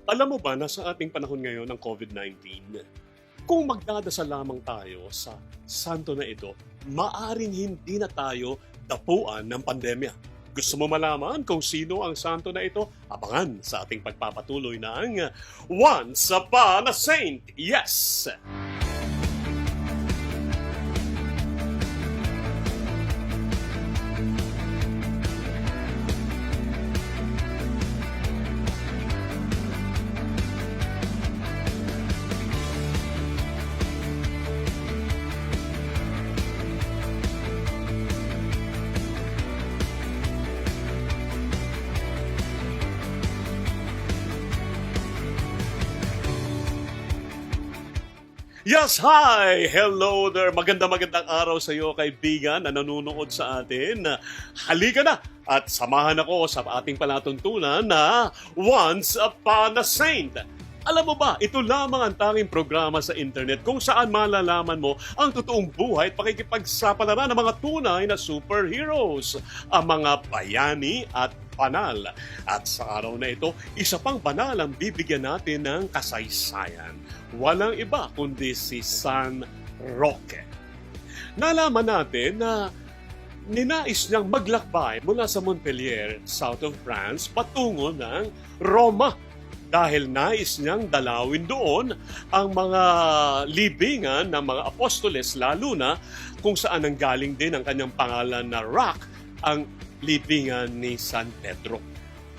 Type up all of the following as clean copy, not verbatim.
Alam mo ba na sa ating panahon ngayon ng COVID-19, kung magdadasal lamang tayo sa santo na ito, maaring hindi na tayo dapuan ng pandemya. Gusto mo malaman kung sino ang santo na ito? Abangan sa ating pagpapatuloy ng Once Upon a Saint. Yes! Yes, hi! Hello there! Magandang araw sa iyo, kaibigan na nanonood sa atin. Halika na at samahan ako sa ating palatuntunan na Once Upon a Saint. Alam mo ba, ito lamang ang tanging programa sa internet kung saan malalaman mo ang totoong buhay at pakikipagsapalaran ng mga tunay na superheroes, ang mga bayani at banal. At sa araw na ito, isa pang banal ang bibigyan natin ng kasaysayan. Walang iba kundi si San Roque. Nalaman natin na ninais niyang maglakbay mula sa Montpellier, south of France, patungo ng Roma. Dahil nais niyang dalawin doon ang mga libingan ng mga apostoles, lalo na kung saan nanggaling din ang kanyang pangalan na Rock, ang libingan ni San Pedro.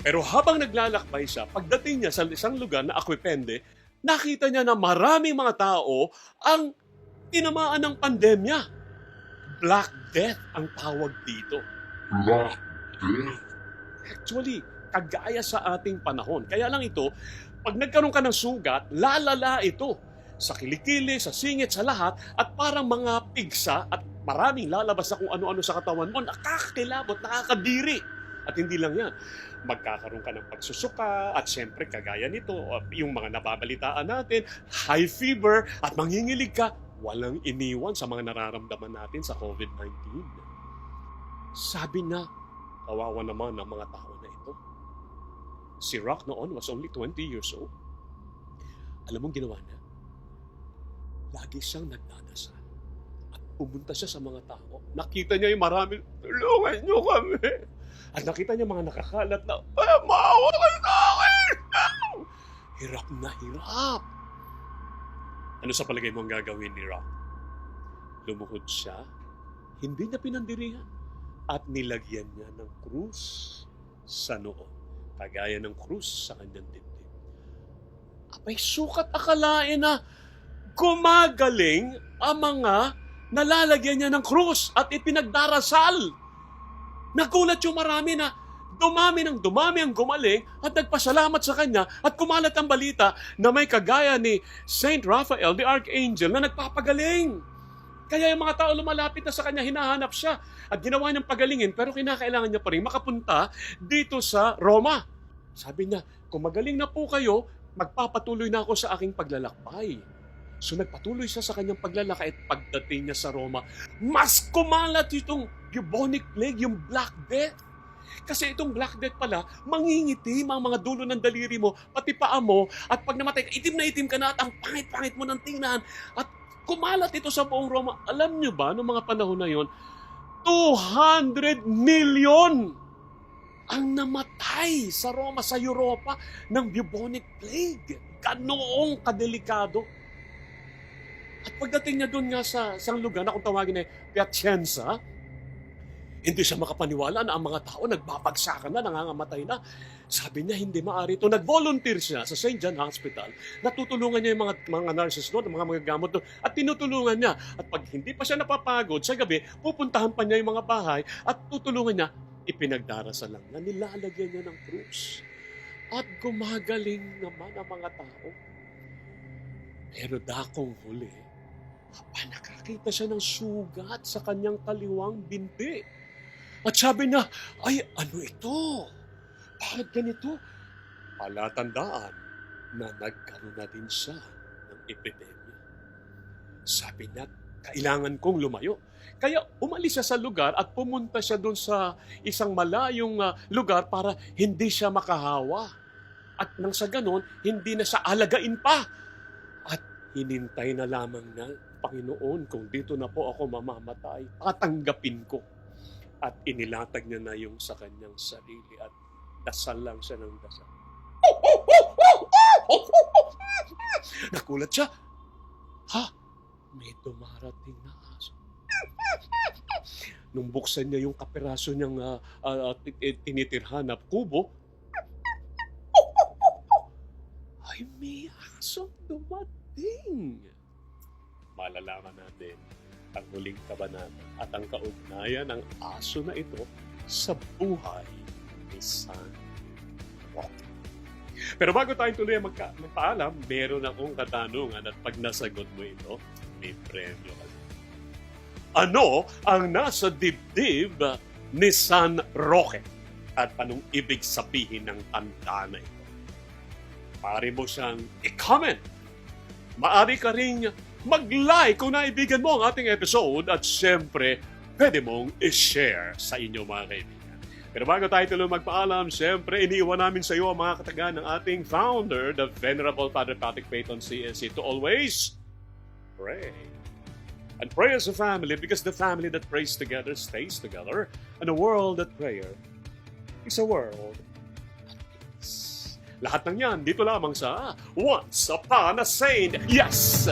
Pero habang naglalakbay siya, pagdating niya sa isang lugar na Aquipende, nakita niya na maraming mga tao ang tinamaan ng pandemya. Black Death ang tawag dito. Black Death? Actually, kagaya sa ating panahon. Kaya lang ito, pag nagkaroon ka ng sugat, lalala ito. Sa kilikili, sa singit, sa lahat, at parang mga pigsa at maraming lalabas na kung ano-ano sa katawan mo, nakakakilabot, nakakadiri. At hindi lang yan, magkakaroon ka ng pagsusuka at siyempre kagaya nito, yung mga nababalitaan natin, high fever at mangingilig ka, walang iniwan sa mga nararamdaman natin sa COVID-19. Sabi na, kawawa naman ang mga tao na ito. Si Rock noon was only 20 years old. Alam mong ginawa niya? Lagi siyang nagdadasal. At pumunta siya sa mga tao. Nakita niya yung marami, tulungan niyo kami. At nakita niya mga nakakalat na, maawa kayo sa akin! Hirap na hirap. Ano sa palagay mo ang gagawin ni Rock? Lumuhod siya, hindi niya pinandirihan, at nilagyan niya ng krus sa noo, kagaya ng krus sa kanyang dibdib. Abay, sukat akalain na gumagaling ang mga nalalagyan niya ng krus at ipinagdarasal. Nagulat yung marami na dumami ang gumaling at nagpasalamat sa kanya at kumalat ang balita na may kagaya ni Saint Raphael, the Archangel, na nagpapagaling. Kaya yung mga tao lumalapit na sa kanya, hinahanap siya at ginawa niyang pagalingin, pero kinakailangan niya pa rin makapunta dito sa Roma. Sabi niya, kung magaling na po kayo, magpapatuloy na ako sa aking paglalakbay. So nagpatuloy siya sa kanyang paglalakay at pagdating niya sa Roma, mas kumalat itong bubonic plague, yung Black Death. Kasi itong Black Death pala, mangingitim ang mga dulo ng daliri mo, pati paa mo, at pag namatay ka, itim na itim ka na at ang pangit-pangit mo ng tingnan. At kumalat ito sa buong Roma. Alam niyo ba, noong mga panahon na yon, 200 million ang namatay sa Roma, sa Europa, ng bubonic plague. Ganoong kadelikado. At pagdating niya doon nga sa isang lugar na kung tawagin na Piacenza, hindi siya makapaniwala na ang mga tao nagbabagsakan na, nangangamatay na. Sabi niya, hindi maaari ito. Nag-volunteer siya sa St. John Hospital. Natutulungan niya yung mga nurses doon, mga gamot doon, at tinutulungan niya. At pag hindi pa siya napapagod, sa gabi, pupuntahan pa niya yung mga bahay at tutulungan niya. Ipinagdarasal lang na nilalagyan niya ng krus. At gumagaling naman ang mga tao. Pero dakong huli, nakakita siya ng sugat sa kanyang kaliwang binti. At sabi niya, ay, ano ito? Bakit ganito? Palatandaan na nagkaroon na din siya ng epidemya. Sabi niya, kailangan kong lumayo. Kaya umalis siya sa lugar at pumunta siya doon sa isang malayong lugar para hindi siya makahawa. At nang sa ganon, hindi na siya alagain pa. At hinintay na lamang na, Panginoon, kung dito na po ako mamamatay, tatanggapin ko. At inilatag niya na yung sa kanyang sarili at dasal lang siya ng dasal. Nakulat siya. Ha? May dumarating na aso. Nung buksan niya yung kapiraso niyang tinitirhan na kubo, ay may asong dumating. Malalaman natin ang huling kabanata at ang kaugnayan ng aso na ito sa buhay ni San Roque. Pero bago tayo tuloy magpaalam, meron akong katanungan at pag nasagot mo ito, may premyo ka. Ano ang nasa dibdib ni San Roque? At anong ibig sabihin ng tanda na ito? Maaari mo siyang i-comment. Maaari ka rin mag-like kung naibigan mo ang ating episode at siyempre, pwede mong i-share sa inyo mga kaibigan. Pero bago tayo tuloy magpaalam, siyempre, iniiwan namin sa iyo ang mga kataga ng ating founder, the Venerable Father Patrick Peyton CSC, to always pray. And pray as a family because the family that prays together stays together, and a world that prayer is a world at peace. Lahat ng yan dito lamang sa Once Upon a Saint. Yes!